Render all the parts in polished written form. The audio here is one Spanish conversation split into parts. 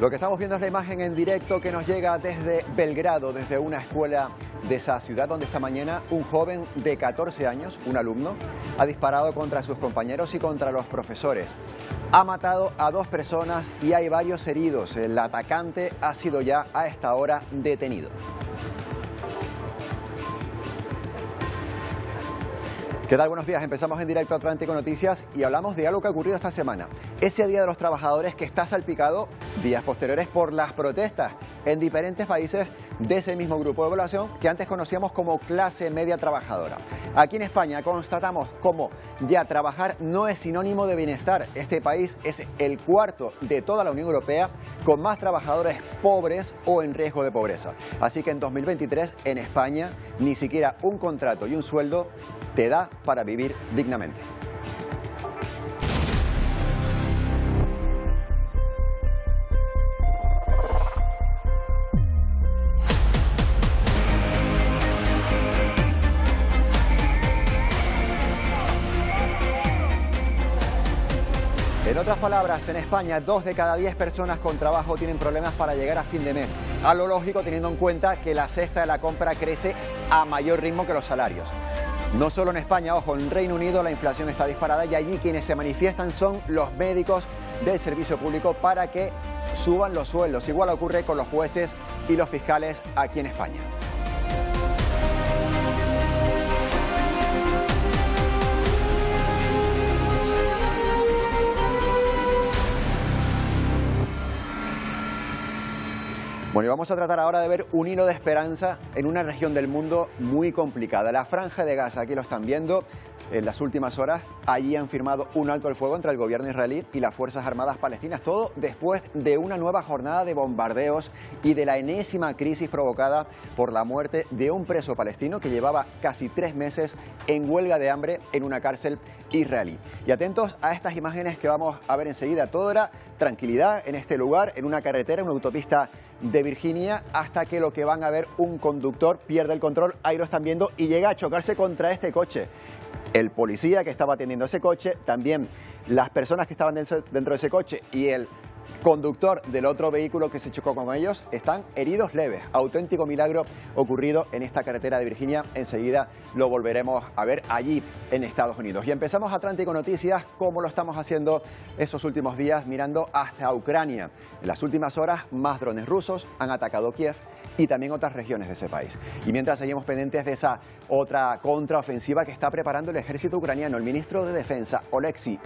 Lo que estamos viendo es la imagen en directo que nos llega desde Belgrado, desde una escuela de esa ciudad donde esta mañana un joven de 14 años, un alumno, ha disparado contra sus compañeros y contra los profesores. Ha matado a 2 personas y hay varios heridos. El atacante ha sido ya a esta hora detenido. ¿Qué tal? Buenos días. Empezamos en directo Atlántico Noticias y hablamos de algo que ha ocurrido esta semana. Ese Día de los Trabajadores que está salpicado días posteriores por las protestas en diferentes países de ese mismo grupo de población que antes conocíamos como clase media trabajadora. Aquí en España constatamos cómo ya trabajar no es sinónimo de bienestar. Este país es el cuarto de toda la Unión Europea con más trabajadores pobres o en riesgo de pobreza. Así que en 2023 en España ni siquiera un contrato y un sueldo te da para vivir dignamente. En otras palabras, en España 2 de cada 10 personas con trabajo tienen problemas para llegar a fin de mes. A lo lógico teniendo en cuenta que la cesta de la compra crece a mayor ritmo que los salarios. No solo en España, ojo, en Reino Unido la inflación está disparada y allí quienes se manifiestan son los médicos del servicio público para que suban los sueldos. Igual ocurre con los jueces y los fiscales aquí en España. Bueno, y vamos a tratar ahora de ver un hilo de esperanza en una región del mundo muy complicada. La Franja de Gaza, aquí lo están viendo, en las últimas horas, allí han firmado un alto el fuego entre el gobierno israelí y las Fuerzas Armadas palestinas, todo después de una nueva jornada de bombardeos y de la enésima crisis provocada por la muerte de un preso palestino que llevaba casi 3 meses en huelga de hambre en una cárcel israelí. Y atentos a estas imágenes que vamos a ver enseguida. Todo era tranquilidad en este lugar, en una carretera, una autopista de Virginia, hasta que lo que van a ver, un conductor pierde el control, ahí lo están viendo, y llega a chocarse contra este coche. El policía que estaba atendiendo ese coche, también las personas que estaban dentro de ese coche y el conductor del otro vehículo que se chocó con ellos están heridos leves. Auténtico milagro ocurrido en esta carretera de Virginia. Enseguida lo volveremos a ver allí en Estados Unidos. Y empezamos Atlántico Noticias, como lo estamos haciendo estos últimos días, mirando hasta Ucrania. En las últimas horas, más drones rusos han atacado Kiev y también otras regiones de ese país. Y mientras seguimos pendientes de esa otra contraofensiva que está preparando el ejército ucraniano, el ministro de Defensa, Oleksiy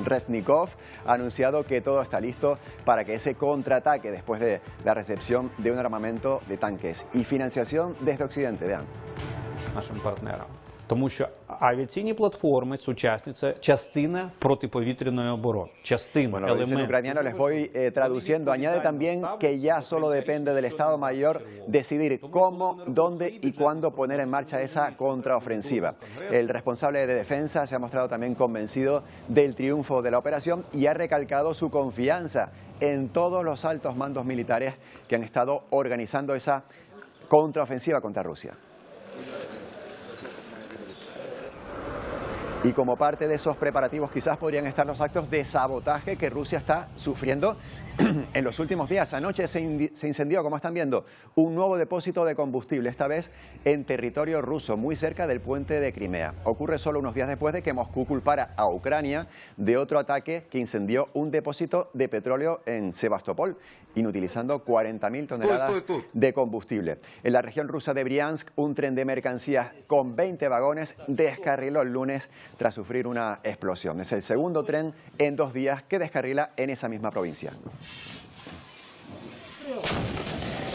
Reznikov, ha anunciado que todo está listo para que ese contraataque, después de la recepción de un armamento de tanques y financiación desde Occidente. Vean. Тому що авіаційні платформи – це частина протиповітряної оборони. Bueno, lo dice en ucraniano, les voy traduciendo. Añade también que ya solo depende del Estado Mayor decidir cómo, dónde y cuándo poner en marcha esa contraofensiva. El responsable de defensa se ha mostrado también convencido del triunfo de la operación y ha recalcado su confianza en todos los altos mandos militares que han estado organizando esa contraofensiva contra Rusia. Y como parte de esos preparativos quizás podrían estar los actos de sabotaje que Rusia está sufriendo en los últimos días. Anoche se incendió, como están viendo, un nuevo depósito de combustible, esta vez en territorio ruso, muy cerca del puente de Crimea. Ocurre solo unos días después de que Moscú culpara a Ucrania de otro ataque que incendió un depósito de petróleo en Sebastopol, inutilizando 40.000 toneladas de combustible. En la región rusa de Briansk, un tren de mercancías con 20 vagones descarriló el lunes tras sufrir una explosión. Es el segundo tren en 2 días que descarrila en esa misma provincia.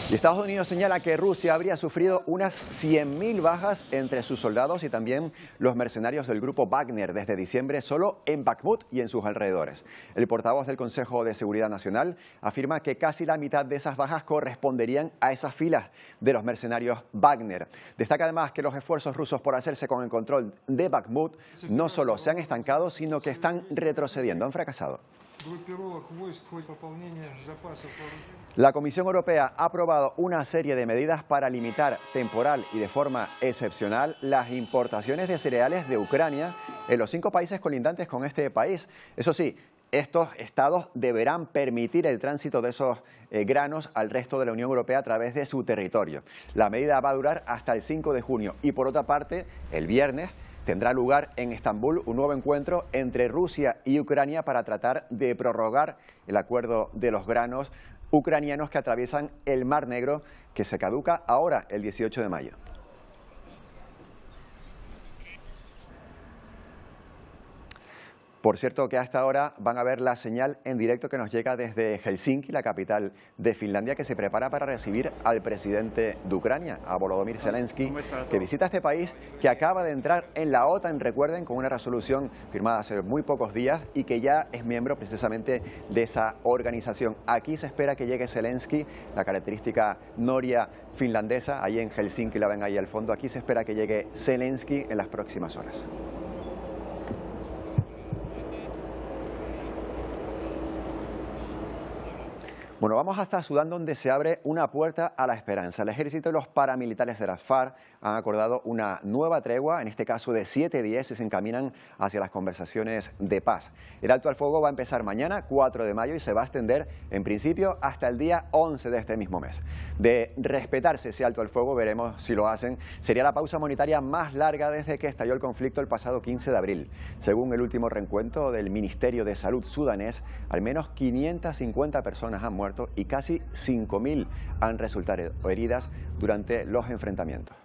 Y Estados Unidos señala que Rusia habría sufrido unas 100.000 bajas entre sus soldados y también los mercenarios del grupo Wagner desde diciembre solo en Bakhmut y en sus alrededores. El portavoz del Consejo de Seguridad Nacional afirma que casi la mitad de esas bajas corresponderían a esas filas de los mercenarios Wagner. Destaca además que los esfuerzos rusos por hacerse con el control de Bakhmut no solo se han estancado, sino que están retrocediendo, han fracasado. La Comisión Europea ha aprobado una serie de medidas para limitar temporal y de forma excepcional las importaciones de cereales de Ucrania en los 5 países colindantes con este país. Eso sí, Estos estados deberán permitir el tránsito de esos granos al resto de la Unión Europea a través de su territorio. La medida va a durar hasta el 5 de junio y, por otra parte, el viernes tendrá lugar en Estambul un nuevo encuentro entre Rusia y Ucrania para tratar de prorrogar el acuerdo de los granos ucranianos que atraviesan el Mar Negro, que se caduca ahora el 18 de mayo. Por cierto que hasta ahora van a ver la señal en directo que nos llega desde Helsinki, la capital de Finlandia, que se prepara para recibir al presidente de Ucrania, a Volodymyr Zelensky, que visita este país que acaba de entrar en la OTAN, recuerden, con una resolución firmada hace muy pocos días y que ya es miembro precisamente de esa organización. Aquí se espera que llegue Zelensky, la característica noria finlandesa, ahí en Helsinki la ven ahí al fondo. Aquí se espera que llegue Zelensky en las próximas horas. Bueno, vamos hasta Sudán, donde se abre una puerta a la esperanza. El ejército y los paramilitares de las FARC han acordado una nueva tregua, en este caso de 7 días, y se encaminan hacia las conversaciones de paz. El alto al fuego va a empezar mañana, 4 de mayo, y se va a extender, en principio, hasta el día 11 de este mismo mes. De respetarse ese alto al fuego, veremos si lo hacen, sería la pausa humanitaria más larga desde que estalló el conflicto el pasado 15 de abril. Según el último recuento del Ministerio de Salud sudanés, al menos 550 personas han muerto y casi 5.000 han resultado heridas durante los enfrentamientos.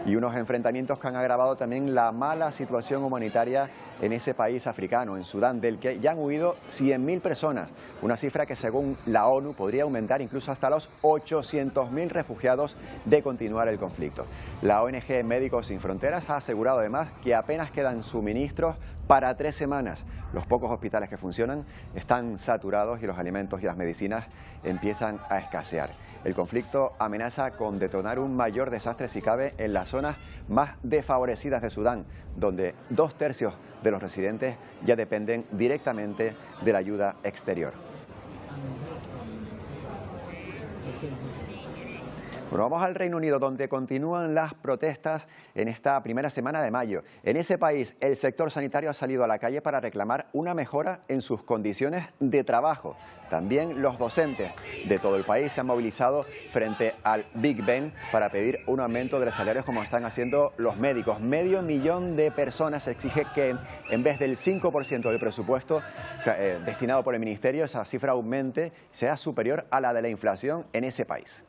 Y unos enfrentamientos que han agravado también la mala situación humanitaria en ese país africano, en Sudán, del que ya han huido 100.000 personas, una cifra que según la ONU podría aumentar incluso hasta los 800.000 refugiados de continuar el conflicto. La ONG Médicos Sin Fronteras ha asegurado además que apenas quedan suministros para 3 semanas. Los pocos hospitales que funcionan están saturados y los alimentos y las medicinas empiezan a escasear. El conflicto amenaza con detonar un mayor desastre si cabe en las zonas más desfavorecidas de Sudán, donde 2/3 de los residentes ya dependen directamente de la ayuda exterior. Bueno, vamos al Reino Unido, donde continúan las protestas en esta primera semana de mayo. En ese país, el sector sanitario ha salido a la calle para reclamar una mejora en sus condiciones de trabajo. También los docentes de todo el país se han movilizado frente al Big Ben para pedir un aumento de los salarios, como están haciendo los médicos. 500.000 de personas exige que en vez del 5% del presupuesto destinado por el Ministerio, esa cifra aumente, sea superior a la de la inflación en ese país.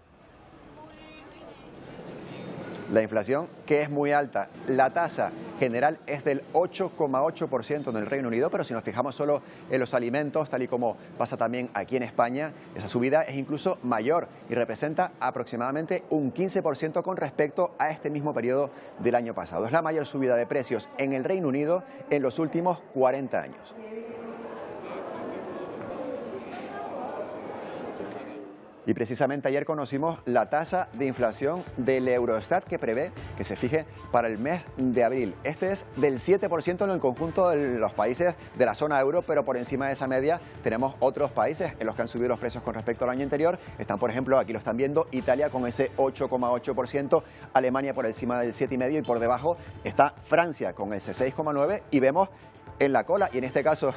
La inflación, que es muy alta, la tasa general es del 8,8% en el Reino Unido, pero si nos fijamos solo en los alimentos, tal y como pasa también aquí en España, esa subida es incluso mayor y representa aproximadamente un 15% con respecto a este mismo periodo del año pasado. Es la mayor subida de precios en el Reino Unido en los últimos 40 años. Y precisamente ayer conocimos la tasa de inflación del Eurostat, que prevé que se fije para el mes de abril. Este es del 7% en el conjunto de los países de la zona euro, pero por encima de esa media tenemos otros países en los que han subido los precios con respecto al año anterior. Están, por ejemplo, aquí lo están viendo, Italia con ese 8,8%, Alemania por encima del 7,5% y por debajo está Francia con ese 6,9%, y vemos en la cola, y en este caso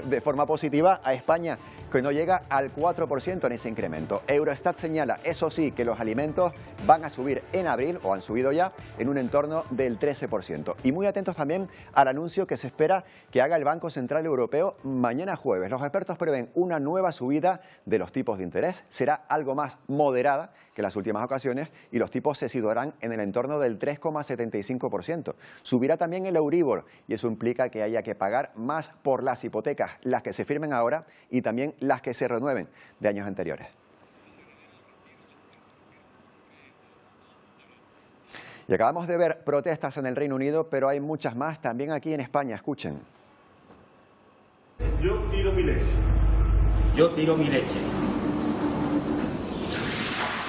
de forma positiva, a España, que no llega al 4% en ese incremento. Eurostat señala, eso sí, que los alimentos van a subir en abril, o han subido ya, en un entorno del 13%. Y muy atentos también al anuncio que se espera que haga el Banco Central Europeo mañana jueves. Los expertos prevén una nueva subida de los tipos de interés. Será algo más moderada que las últimas ocasiones y los tipos se situarán en el entorno del 3,75%. Subirá también el Euribor y eso implica que haya que pagar más por las hipotecas, las que se firmen ahora y también las que se renueven de años anteriores. Y acabamos de ver protestas en el Reino Unido, pero hay muchas más también aquí en España. Escuchen. Yo tiro mi leche. Yo tiro mi leche.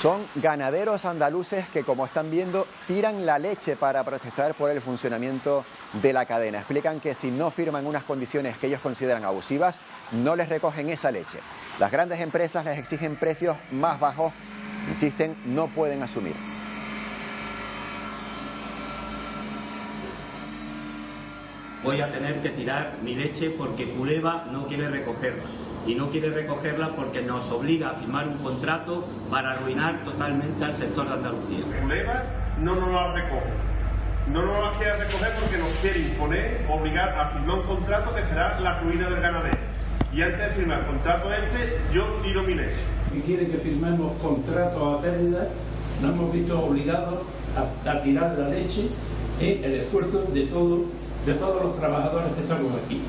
Son ganaderos andaluces que, como están viendo, tiran la leche para protestar por el funcionamiento de la cadena. Explican que si no firman unas condiciones que ellos consideran abusivas, no les recogen esa leche. Las grandes empresas les exigen precios más bajos, insisten, no pueden asumir. voy a tener que tirar mi leche porque Puleva no quiere recogerla. Y no quiere recogerla porque nos obliga a firmar un contrato para arruinar totalmente al sector de Andalucía. Puleva no nos la recoge. No nos la quiere recoger porque nos quiere imponer, obligar a firmar un contrato que será la ruina del ganadero. Y antes de firmar el contrato yo tiro mi leche. Y quiere que firmemos contratos a pérdida, nos hemos visto obligados a tirar la leche y el esfuerzo de todos los trabajadores que estamos aquí.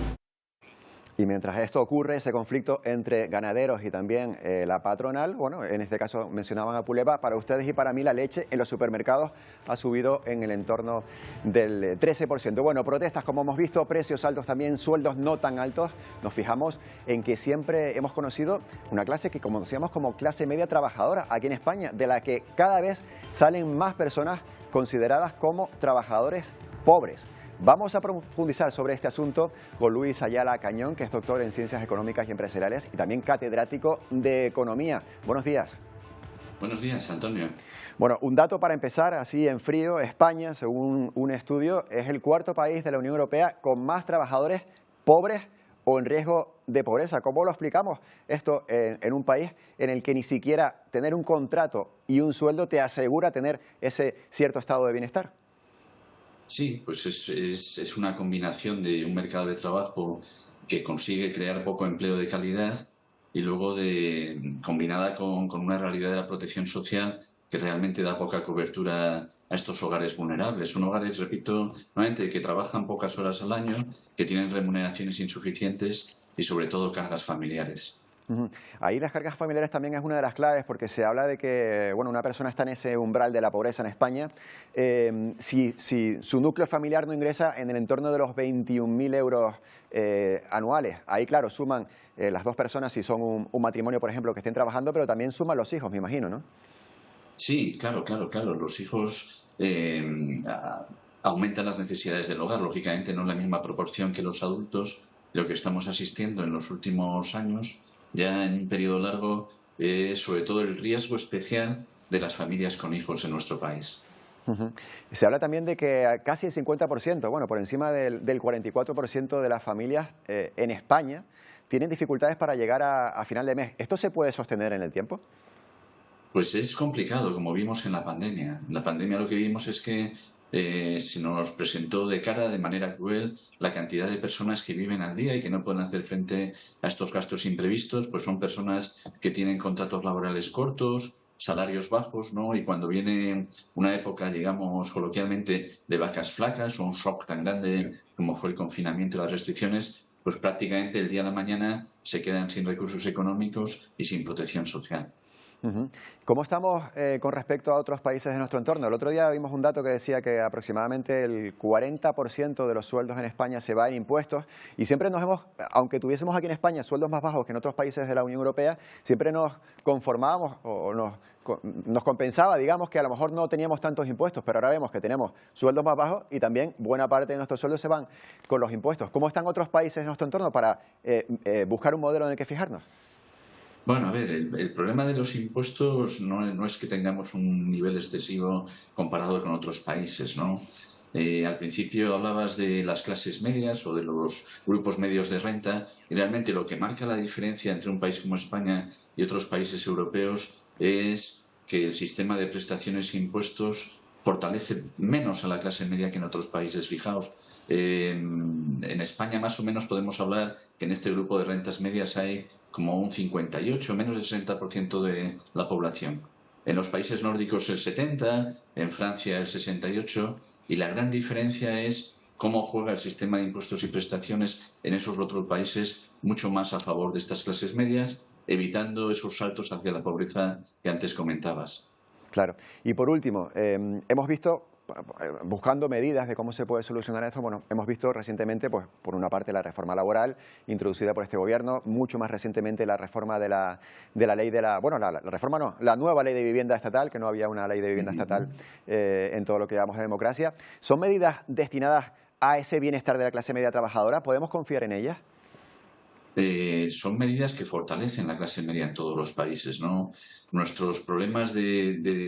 Y mientras esto ocurre, ese conflicto entre ganaderos y también la patronal, bueno, en este caso mencionaban a Puleva, para ustedes y para mí la leche en los supermercados ha subido en el entorno del 13%. Bueno, protestas como hemos visto, precios altos también, sueldos no tan altos. Nos fijamos en que siempre hemos conocido una clase que conocíamos como clase media trabajadora aquí en España, de la que cada vez salen más personas consideradas como trabajadores pobres. Vamos a profundizar sobre este asunto con Luis Ayala Cañón, que es doctor en Ciencias Económicas y Empresariales y también catedrático de Economía. Buenos días. Buenos días, Antonio. Bueno, un dato para empezar, así en frío, España, según un estudio, es el cuarto país de la Unión Europea con más trabajadores pobres o en riesgo de pobreza. ¿Cómo lo explicamos esto en un país en el que ni siquiera tener un contrato y un sueldo te asegura tener ese cierto estado de bienestar? Sí, pues es una combinación de un mercado de trabajo que consigue crear poco empleo de calidad y luego combinada con una realidad de la protección social que realmente da poca cobertura a estos hogares vulnerables. Son hogares, repito, nuevamente, que trabajan pocas horas al año, que tienen remuneraciones insuficientes y sobre todo cargas familiares. Ahí las cargas familiares también es una de las claves porque se habla de que bueno, una persona está en ese umbral de la pobreza en España. Si su núcleo familiar no ingresa en el entorno de los 21.000 euros anuales, ahí claro, suman las dos personas si son un matrimonio, por ejemplo, que estén trabajando, pero también suman los hijos, me imagino, ¿no? Sí, claro. Los hijos aumentan las necesidades del hogar, lógicamente no en la misma proporción que los adultos. Lo que estamos asistiendo en los últimos años ya en un periodo largo, sobre todo el riesgo especial de las familias con hijos en nuestro país. Se habla también de que casi el 50%, bueno, por encima del 44% de las familias en España tienen dificultades para llegar a final de mes. ¿Esto se puede sostener en el tiempo? Pues es complicado, como vimos en la pandemia. En la pandemia lo que vimos es que se nos presentó de cara de manera cruel la cantidad de personas que viven al día y que no pueden hacer frente a estos gastos imprevistos, pues son personas que tienen contratos laborales cortos, salarios bajos, ¿no? Y cuando viene una época, digamos coloquialmente, de vacas flacas o un shock tan grande como fue el confinamiento y las restricciones, pues prácticamente el día a la mañana se quedan sin recursos económicos y sin protección social. ¿Cómo estamos con respecto a otros países de nuestro entorno? El otro día vimos un dato que decía que aproximadamente el 40% de los sueldos en España se va en impuestos y siempre aunque tuviésemos aquí en España sueldos más bajos que en otros países de la Unión Europea, siempre nos conformábamos o nos compensaba, digamos, que a lo mejor no teníamos tantos impuestos, pero ahora vemos que tenemos sueldos más bajos y también buena parte de nuestros sueldos se van con los impuestos. ¿Cómo están otros países de nuestro entorno para buscar un modelo en el que fijarnos? Bueno, a ver, el problema de los impuestos no es que tengamos un nivel excesivo comparado con otros países, ¿no? Al principio hablabas de las clases medias o de los grupos medios de renta y realmente lo que marca la diferencia entre un país como España y otros países europeos es que el sistema de prestaciones e impuestos fortalece menos a la clase media que en otros países. Fijaos, en España más o menos podemos hablar que en este grupo de rentas medias hay como un 58, menos del 60% de la población. En los países nórdicos el 70%, en Francia el 68%, y la gran diferencia es cómo juega el sistema de impuestos y prestaciones en esos otros países mucho más a favor de estas clases medias, evitando esos saltos hacia la pobreza que antes comentabas. Claro. Y por último, hemos visto, buscando medidas de cómo se puede solucionar esto, bueno, hemos visto recientemente, pues por una parte, la reforma laboral introducida por este gobierno, mucho más recientemente la reforma de la ley de la... Bueno, la reforma no, la nueva ley de vivienda estatal, que no había una ley de vivienda estatal en todo lo que llamamos de democracia. ¿Son medidas destinadas a ese bienestar de la clase media trabajadora? ¿Podemos confiar en ellas? son medidas que fortalecen la clase media en todos los países, ¿no? Nuestros problemas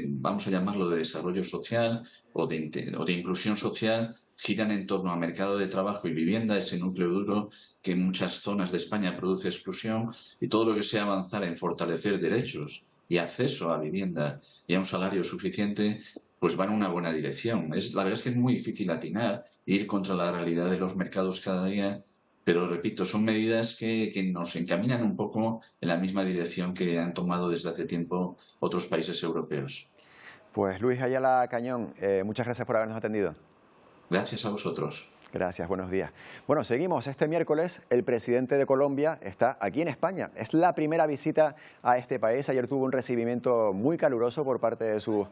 vamos a llamarlo, de desarrollo social o de inclusión social giran en torno al mercado de trabajo y vivienda, ese núcleo duro que en muchas zonas de España produce exclusión, y todo lo que sea avanzar en fortalecer derechos y acceso a vivienda y a un salario suficiente, pues va en una buena dirección. La verdad es que es muy difícil atinar, ir contra la realidad de los mercados cada día. Pero, repito, son medidas que nos encaminan un poco en la misma dirección que han tomado desde hace tiempo otros países europeos. Pues Luis Ayala Cañón, muchas gracias por habernos atendido. Gracias a vosotros. Gracias, buenos días. Bueno, seguimos. Este miércoles el presidente de Colombia está aquí en España. Es la primera visita a este país. Ayer tuvo un recibimiento muy caluroso por parte de sus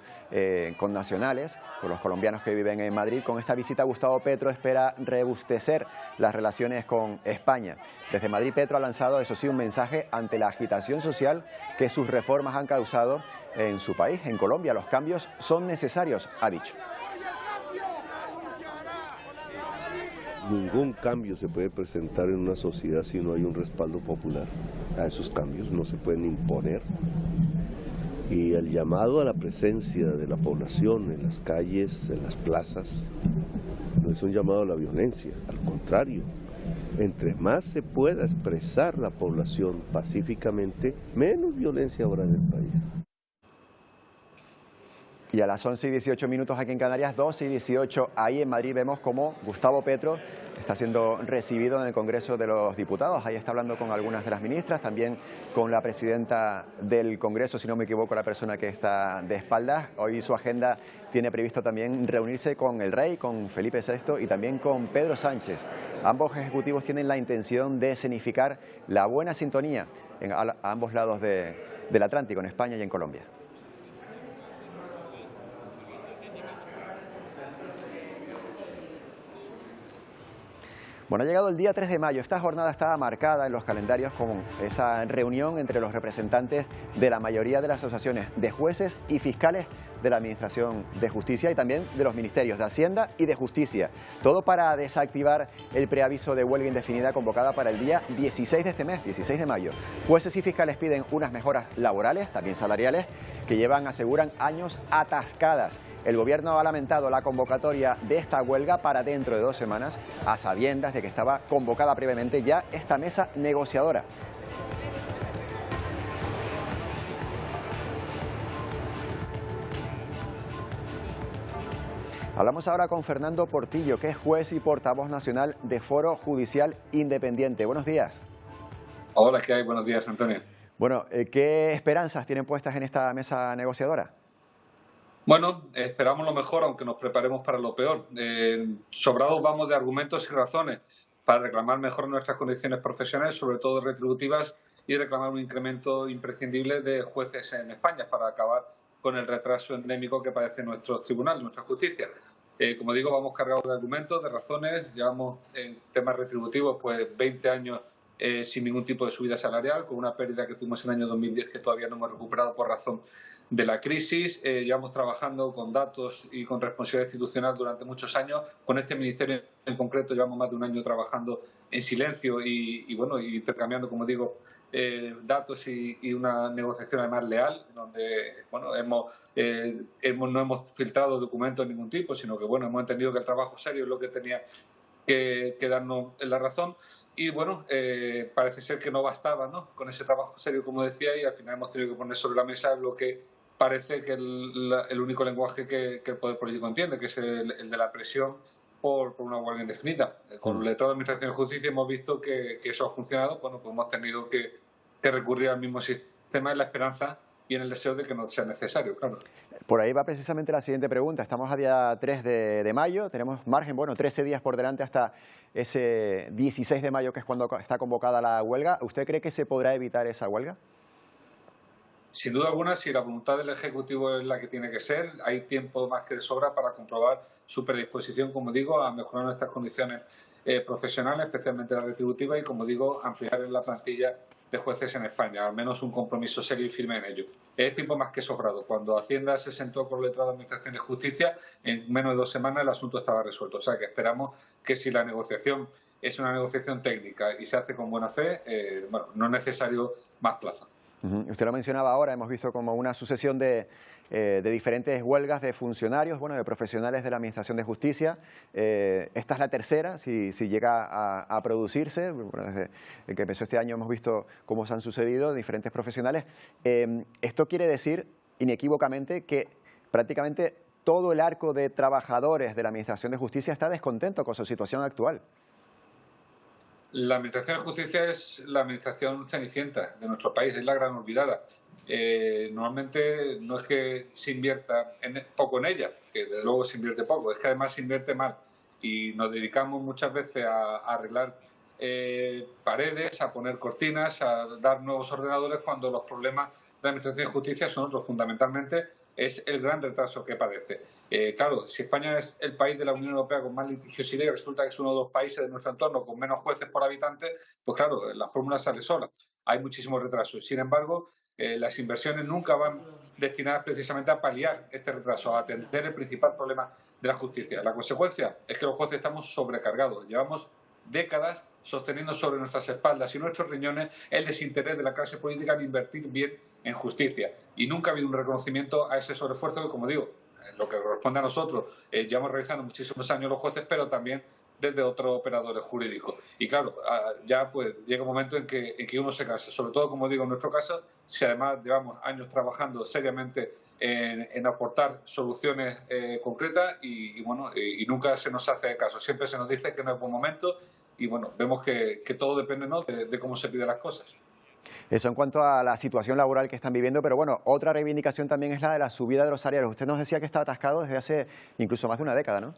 connacionales, por los colombianos que viven en Madrid. Con esta visita, Gustavo Petro espera robustecer las relaciones con España. Desde Madrid, Petro ha lanzado, eso sí, un mensaje ante la agitación social que sus reformas han causado en su país. En Colombia, los cambios son necesarios, ha dicho. Ningún cambio se puede presentar en una sociedad si no hay un respaldo popular. A esos cambios no se pueden imponer. Y el llamado a la presencia de la población en las calles, en las plazas, no es un llamado a la violencia, al contrario. Entre más se pueda expresar la población pacíficamente, menos violencia habrá en el país. Y a las 11:18 aquí en Canarias, 12:18 ahí en Madrid, vemos cómo Gustavo Petro está siendo recibido en el Congreso de los Diputados. Ahí está hablando con algunas de las ministras, también con la presidenta del Congreso, si no me equivoco, la persona que está de espaldas. Hoy su agenda tiene previsto también reunirse con el rey, con Felipe VI y también con Pedro Sánchez. Ambos ejecutivos tienen la intención de escenificar la buena sintonía a ambos lados del Atlántico, en España y en Colombia. Bueno, ha llegado el día 3 de mayo. Esta jornada estaba marcada en los calendarios con esa reunión entre los representantes de la mayoría de las asociaciones de jueces y fiscales de la Administración de Justicia y también de los ministerios de Hacienda y de Justicia. Todo para desactivar el preaviso de huelga indefinida convocada para el día 16 de este mes, 16 de mayo. Jueces y fiscales piden unas mejoras laborales, también salariales, que aseguran años atascadas. El Gobierno ha lamentado la convocatoria de esta huelga para dentro de 2 semanas, a sabiendas de que estaba convocada previamente ya esta mesa negociadora. Hablamos ahora con Fernando Portillo, que es juez y portavoz nacional de Foro Judicial Independiente. Buenos días. Hola, ¿qué hay? Buenos días, Antonio. Bueno, ¿qué esperanzas tienen puestas en esta mesa negociadora? Bueno, esperamos lo mejor, aunque nos preparemos para lo peor. Sobrados vamos de argumentos y razones para reclamar mejor nuestras condiciones profesionales, sobre todo retributivas, y reclamar un incremento imprescindible de jueces en España para acabar con el retraso endémico que padece nuestros tribunales, nuestra justicia. Como digo, vamos cargados de argumentos, de razones. Llevamos en temas retributivos pues 20 años sin ningún tipo de subida salarial, con una pérdida que tuvimos en el año 2010 que todavía no hemos recuperado por razón de la crisis. Llevamos trabajando con datos y con responsabilidad institucional durante muchos años. Con este ministerio en concreto llevamos más de un año trabajando en silencio y intercambiando, como digo, datos y una negociación además leal, donde no hemos filtrado documentos de ningún tipo, sino que hemos entendido que el trabajo serio es lo que tenía que darnos la razón. Y parece ser que no bastaba, ¿no?, con ese trabajo serio, como decía, y al final hemos tenido que poner sobre la mesa lo que parece que el único lenguaje que el poder político entiende, que es el de la presión por una huelga indefinida. Con el letrado de Administración de Justicia hemos visto que eso ha funcionado. Pues hemos tenido que recurrir al mismo sistema en la esperanza y en el deseo de que no sea necesario, claro. Por ahí va precisamente la siguiente pregunta. Estamos a día 3 de mayo, tenemos margen, 13 días por delante hasta ese 16 de mayo, que es cuando está convocada la huelga. ¿Usted cree que se podrá evitar esa huelga? Sin duda alguna, si la voluntad del Ejecutivo es la que tiene que ser, hay tiempo más que de sobra para comprobar su predisposición, como digo, a mejorar nuestras condiciones profesionales, especialmente la retributiva, y, como digo, ampliar la plantilla de jueces en España, al menos un compromiso serio y firme en ello. Es tiempo más que sobrado. Cuando Hacienda se sentó con el letrado de Administración de Justicia, en menos de 2 semanas el asunto estaba resuelto. O sea que esperamos que si la negociación es una negociación técnica y se hace con buena fe, bueno, no es necesario más plazo. Usted lo mencionaba ahora, hemos visto como una sucesión de diferentes huelgas de funcionarios, bueno, de profesionales de la Administración de Justicia. Esta es la tercera, si llega a producirse. Bueno, desde que empezó este año hemos visto cómo se han sucedido diferentes profesionales. Esto quiere decir, inequívocamente, que prácticamente todo el arco de trabajadores de la Administración de Justicia está descontento con su situación actual. La Administración de Justicia es la administración cenicienta de nuestro país, es la gran olvidada. Normalmente no es que se invierta poco en ella, que desde luego se invierte poco, es que además se invierte mal y nos dedicamos muchas veces a arreglar paredes, a poner cortinas, a dar nuevos ordenadores cuando los problemas de la Administración de Justicia son otros. Fundamentalmente es el gran retraso que padece. Claro, si España es el país de la Unión Europea con más litigiosidad y resulta que es uno de los países de nuestro entorno con menos jueces por habitante, pues claro, la fórmula sale sola. Hay muchísimos retrasos. Sin embargo, las inversiones nunca van destinadas precisamente a paliar este retraso, a atender el principal problema de la justicia. La consecuencia es que los jueces estamos sobrecargados. Llevamos décadas sosteniendo sobre nuestras espaldas y nuestros riñones el desinterés de la clase política en invertir bien en justicia. Y nunca ha habido un reconocimiento a ese sobreesfuerzo que, como digo, lo que corresponde a nosotros, llevamos realizando muchísimos años los jueces, pero también desde otros operadores jurídicos. Y claro, ya pues llega un momento en que uno se cansa. Sobre todo, como digo, en nuestro caso, si además llevamos años trabajando seriamente en aportar soluciones concretas y nunca se nos hace caso. Siempre se nos dice que no es buen momento y bueno, vemos que todo depende, ¿no?, de cómo se piden las cosas. Eso en cuanto a la situación laboral que están viviendo, pero bueno, otra reivindicación también es la de la subida de los salarios. Usted nos decía que está atascado desde hace incluso más de una década, ¿no?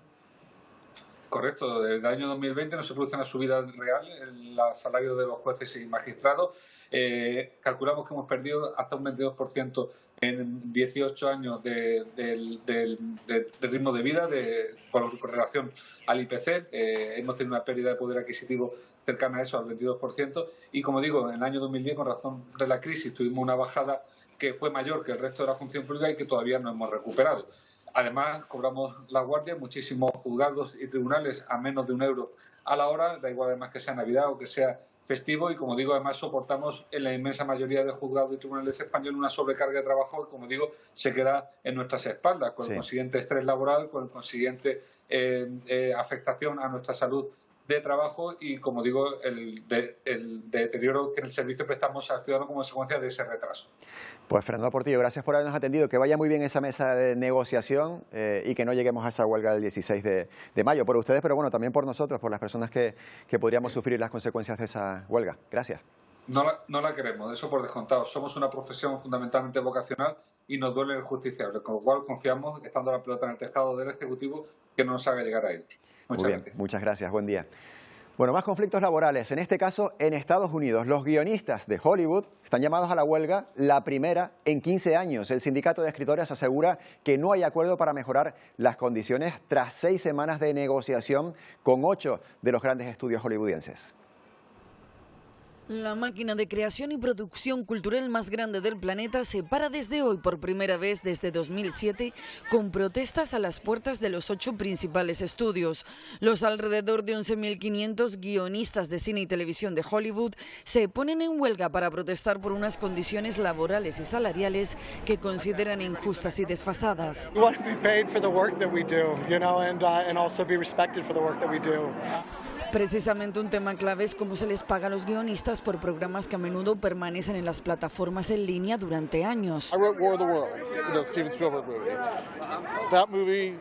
Correcto, desde el año 2020 no se produce una subida real en los salarios de los jueces y magistrados. Calculamos que hemos perdido hasta un 22% en 18 años de ritmo de vida con relación al IPC. Hemos tenido una pérdida de poder adquisitivo cercana a eso, al 22%. Y como digo, en el año 2010, con razón de la crisis, tuvimos una bajada que fue mayor que el resto de la función pública y que todavía no hemos recuperado. Además, cobramos la guardia en muchísimos juzgados y tribunales a menos de €1 a la hora, da igual además que sea Navidad o que sea festivo, y como digo, además soportamos en la inmensa mayoría de juzgados y tribunales españoles una sobrecarga de trabajo que, como digo, se queda en nuestras espaldas, con el consiguiente estrés laboral, con el consiguiente afectación a nuestra salud de trabajo y, como digo, el deterioro que en el servicio prestamos al ciudadano como consecuencia de ese retraso. Pues Fernando Portillo, gracias por habernos atendido. Que vaya muy bien esa mesa de negociación y que no lleguemos a esa huelga del 16 de mayo. Por ustedes, pero bueno, también por nosotros, por las personas que podríamos sufrir las consecuencias de esa huelga. Gracias. No la queremos, eso por descontado. Somos una profesión fundamentalmente vocacional y nos duele el justiciable, con lo cual confiamos, estando la pelota en el tejado del Ejecutivo, que no nos haga llegar a él. Muchas gracias. Buen día. Bueno, más conflictos laborales. En este caso, en Estados Unidos, los guionistas de Hollywood están llamados a la huelga, la primera en 15 años. El sindicato de escritores asegura que no hay acuerdo para mejorar las condiciones tras 6 semanas de negociación con 8 de los grandes estudios hollywoodienses. La máquina de creación y producción cultural más grande del planeta se para desde hoy por primera vez desde 2007 con protestas a las puertas de los 8 principales estudios. Los alrededor de 11.500 guionistas de cine y televisión de Hollywood se ponen en huelga para protestar por unas condiciones laborales y salariales que consideran injustas y desfasadas. Precisamente un tema clave es cómo se les paga a los guionistas por programas que a menudo permanecen en las plataformas en línea durante años. I wrote War of the Worlds, the Steven Spielberg movie. That movie,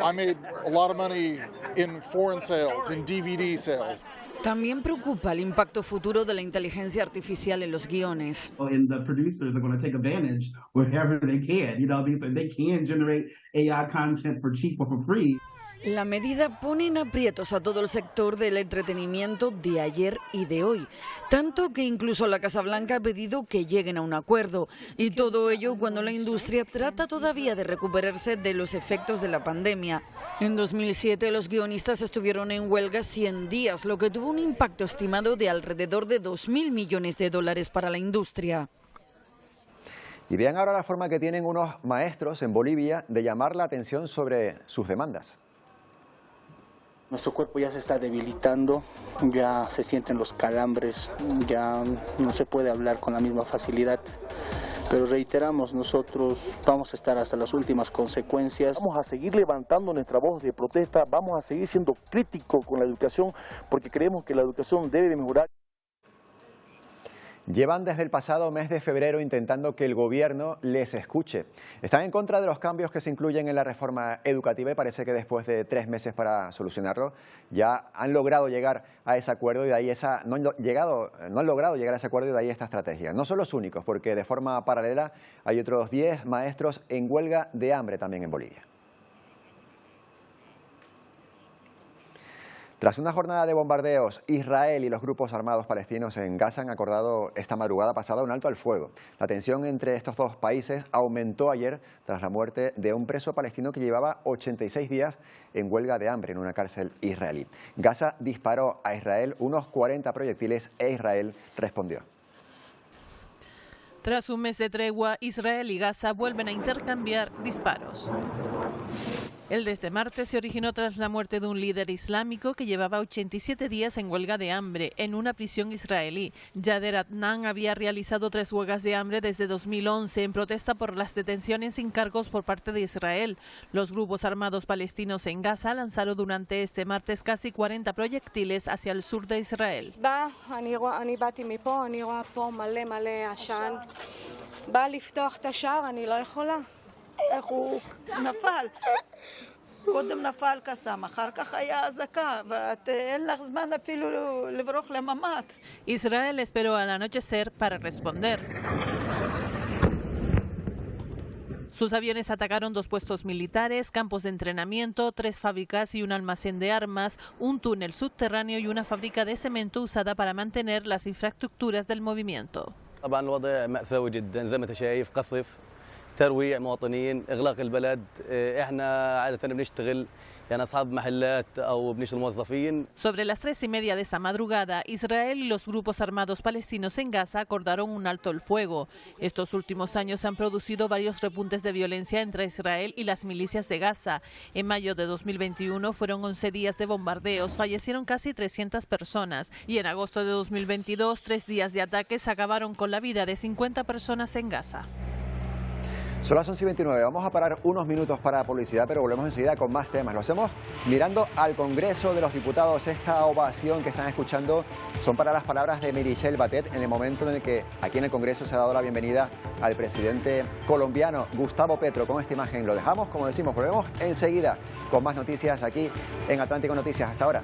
I made a lot of money in foreign sales, in DVD sales. También preocupa el impacto futuro de la inteligencia artificial en los guiones. And the producers are going to take advantage wherever they can. You know, they can generate AI content for cheap or for free. La medida pone en aprietos a todo el sector del entretenimiento de ayer y de hoy, tanto que incluso la Casa Blanca ha pedido que lleguen a un acuerdo, y todo ello cuando la industria trata todavía de recuperarse de los efectos de la pandemia. En 2007 los guionistas estuvieron en huelga 100 días, lo que tuvo un impacto estimado de alrededor de $2.000 millones para la industria. Y vean ahora la forma que tienen unos maestros en Bolivia de llamar la atención sobre sus demandas. Nuestro cuerpo ya se está debilitando, ya se sienten los calambres, ya no se puede hablar con la misma facilidad. Pero reiteramos, nosotros vamos a estar hasta las últimas consecuencias. Vamos a seguir levantando nuestra voz de protesta, vamos a seguir siendo críticos con la educación porque creemos que la educación debe de mejorar. Llevan desde el pasado mes de febrero intentando que el gobierno les escuche. Están en contra de los cambios que se incluyen en la reforma educativa y parece que después de 3 meses para solucionarlo ya han logrado llegar a ese acuerdo y de ahí no han logrado llegar a ese acuerdo y de ahí esta estrategia. No son los únicos, porque de forma paralela hay otros 10 maestros en huelga de hambre también en Bolivia. Tras una jornada de bombardeos, Israel y los grupos armados palestinos en Gaza han acordado esta madrugada pasada un alto al fuego. La tensión entre estos dos países aumentó ayer tras la muerte de un preso palestino que llevaba 86 días en huelga de hambre en una cárcel israelí. Gaza disparó a Israel unos 40 proyectiles e Israel respondió. Tras un mes de tregua, Israel y Gaza vuelven a intercambiar disparos. El de este martes se originó tras la muerte de un líder islámico que llevaba 87 días en huelga de hambre en una prisión israelí. Yader Adnan había realizado 3 huelgas de hambre desde 2011 en protesta por las detenciones sin cargos por parte de Israel. Los grupos armados palestinos en Gaza lanzaron durante este martes casi 40 proyectiles hacia el sur de Israel. קודם נפל קסאם, אחר כך היה אזעקה, ואין לך זמן אפילו לברוח לממ"ד. Israel esperó al anochecer para responder. Sus aviones atacaron 2 puestos militares, campos de entrenamiento, 3 fábricas y un almacén de armas, un túnel subterráneo y una fábrica de cemento usada para mantener las infraestructuras del movimiento. طبعا الوضع مأساوي جدا زي ما انت شايف قصف ترويع مواطنين اغلاق البلد احنا عاده بنشتغل يعني اصحاب محلات او بنشتغل موظفين. Sobre las 3:30 de esta madrugada, Israel y los grupos armados palestinos en Gaza acordaron un alto el fuego. Estos últimos años han producido varios repuntes de violencia entre Israel y las milicias de Gaza. En mayo de 2021 fueron 11 días de bombardeos, fallecieron casi 300 personas y en agosto de 2022 3 días de ataques acabaron con la vida de 50 personas en Gaza. Son las 11:29, vamos a parar unos minutos para publicidad, pero volvemos enseguida con más temas. Lo hacemos mirando al Congreso de los Diputados. Esta ovación que están escuchando son para las palabras de Michelle Batet en el momento en el que aquí en el Congreso se ha dado la bienvenida al presidente colombiano Gustavo Petro. Con esta imagen lo dejamos, como decimos, volvemos enseguida con más noticias aquí en Atlántico Noticias. Hasta ahora.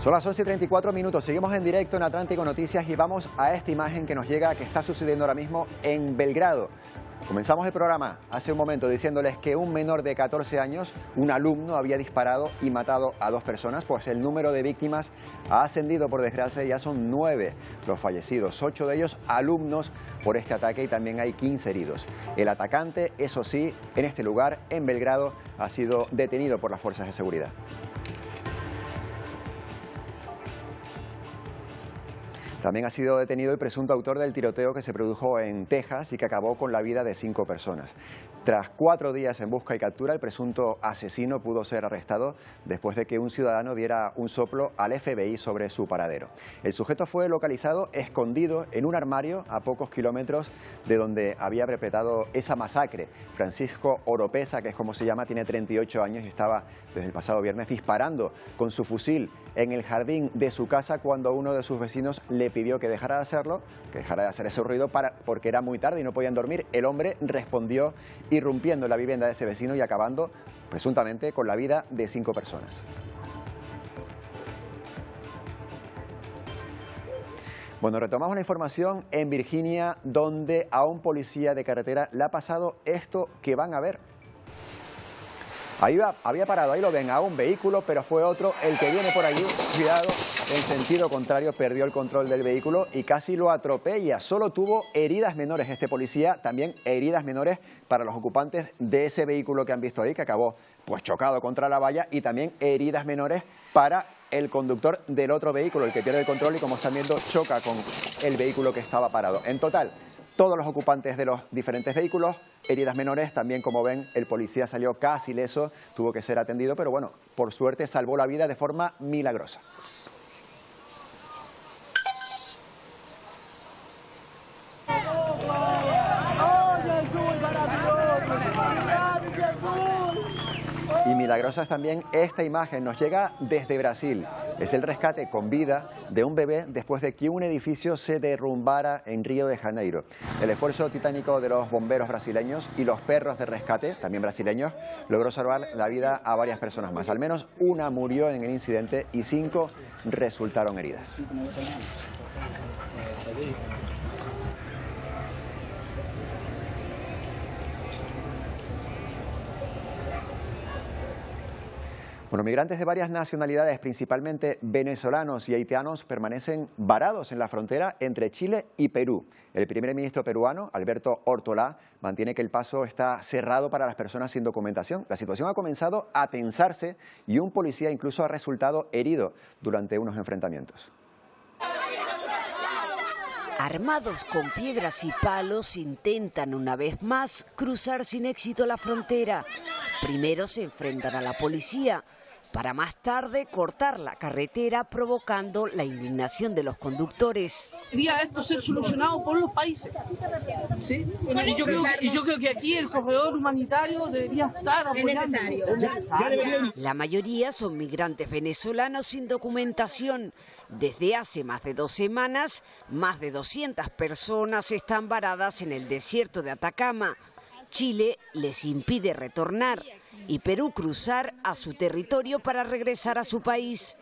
Son las 11:34 minutos, seguimos en directo en Atlántico Noticias y vamos a esta imagen que nos llega, que está sucediendo ahora mismo en Belgrado. Comenzamos el programa hace un momento diciéndoles que un menor de 14 años, un alumno, había disparado y matado a 2 personas, pues el número de víctimas ha ascendido, por desgracia, ya son 9 los fallecidos, 8 de ellos alumnos por este ataque y también hay 15 heridos. El atacante, eso sí, en este lugar, en Belgrado, ha sido detenido por las fuerzas de seguridad. También ha sido detenido el presunto autor del tiroteo que se produjo en Texas y que acabó con la vida de 5 personas. Tras 4 días en busca y captura, el presunto asesino pudo ser arrestado después de que un ciudadano diera un soplo al FBI sobre su paradero. El sujeto fue localizado escondido en un armario a pocos kilómetros de donde había perpetrado esa masacre. Francisco Oropesa, que es como se llama, tiene 38 años y estaba desde el pasado viernes disparando con su fusil en el jardín de su casa cuando uno de sus vecinos le pidió que dejara de hacerlo, que dejara de hacer ese ruido porque era muy tarde y no podían dormir. El hombre respondió irrumpiendo en la vivienda de ese vecino y acabando presuntamente con la vida de 5 personas. Bueno, retomamos la información en Virginia, donde a un policía de carretera le ha pasado esto que van a ver. Había parado, ahí lo ven, a un vehículo, pero fue otro el que viene por allí, cuidado, en sentido contrario, perdió el control del vehículo y casi lo atropella. Solo tuvo heridas menores este policía, también heridas menores para los ocupantes de ese vehículo que han visto ahí, que acabó pues chocado contra la valla, y también heridas menores para el conductor del otro vehículo, el que pierde el control y, como están viendo, choca con el vehículo que estaba parado. En total, todos los ocupantes de los diferentes vehículos, heridas menores. También, como ven, el policía salió casi ileso, tuvo que ser atendido, pero bueno, por suerte salvó la vida de forma milagrosa. Y milagrosa es también esta imagen, nos llega desde Brasil. Es el rescate con vida de un bebé después de que un edificio se derrumbara en Río de Janeiro. El esfuerzo titánico de los bomberos brasileños y los perros de rescate, también brasileños, logró salvar la vida a varias personas más. Al menos una murió en el incidente y 5 resultaron heridas. Bueno, migrantes de varias nacionalidades, principalmente venezolanos y haitianos, permanecen varados en la frontera entre Chile y Perú. El primer ministro peruano, Alberto Hortolá, mantiene que el paso está cerrado para las personas sin documentación. La situación ha comenzado a tensarse y un policía incluso ha resultado herido durante unos enfrentamientos. Armados con piedras y palos, intentan una vez más cruzar sin éxito la frontera. Primero se enfrentan a la policía, para más tarde cortar la carretera, provocando la indignación de los conductores. Debería esto ser solucionado por los países, ¿sí? Y yo creo que aquí el corredor humanitario debería estar apoyando. Es necesario. La mayoría son migrantes venezolanos sin documentación. Desde hace más de 2 semanas, más de 200 personas están varadas en el desierto de Atacama. Chile les impide retornar y Perú cruzar a su territorio para regresar a su país.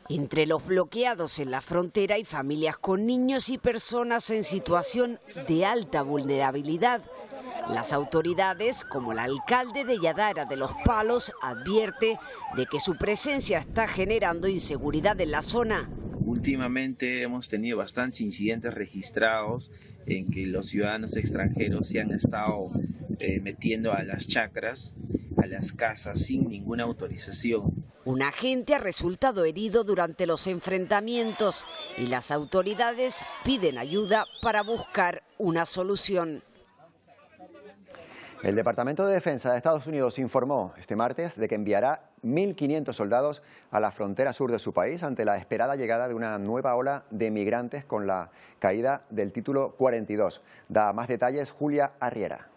Entre los bloqueados en la frontera hay familias con niños y personas en situación de alta vulnerabilidad. Las autoridades, como el alcalde de Yadara de Los Palos, advierte de que su presencia está generando inseguridad en la zona. Últimamente hemos tenido bastantes incidentes registrados en que los ciudadanos extranjeros se han estado metiendo a las chacras, a las casas sin ninguna autorización. Un agente ha resultado herido durante los enfrentamientos y las autoridades piden ayuda para buscar una solución. El Departamento de Defensa de Estados Unidos informó este martes de que enviará 1.500 soldados a la frontera sur de su país ante la esperada llegada de una nueva ola de migrantes con la caída del título 42. Da más detalles Julia Arriera.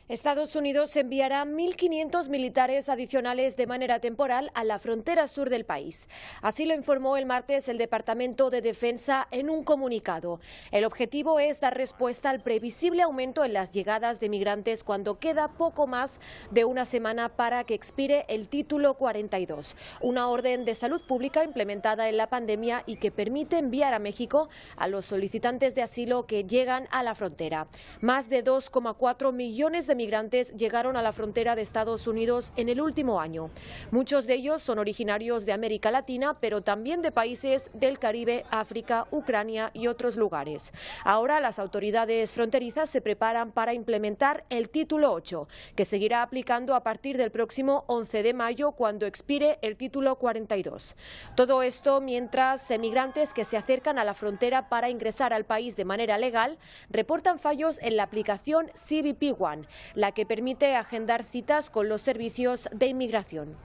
Estados Unidos enviará 1.500 militares adicionales de manera temporal a la frontera sur del país. Así lo informó el martes el Departamento de Defensa en un comunicado. El objetivo es dar respuesta al previsible aumento en las llegadas de migrantes cuando queda poco más de una semana para que expire el título 42, una orden de salud pública implementada en la pandemia y que permite enviar a México a los solicitantes de asilo que llegan a la frontera. Más de 2,4 millones de migrantes llegaron a la frontera de Estados Unidos en el último año. Muchos de ellos son originarios de América Latina, pero también de países del Caribe, África, Ucrania y otros lugares. Ahora las autoridades fronterizas se preparan para implementar el título 8, que seguirá aplicando a partir del próximo 11 de mayo, cuando expire el título 42. Todo esto mientras emigrantes que se acercan a la frontera para ingresar al país de manera legal reportan fallos en la aplicación CBP One, la que permite agendar citas con los servicios de inmigración.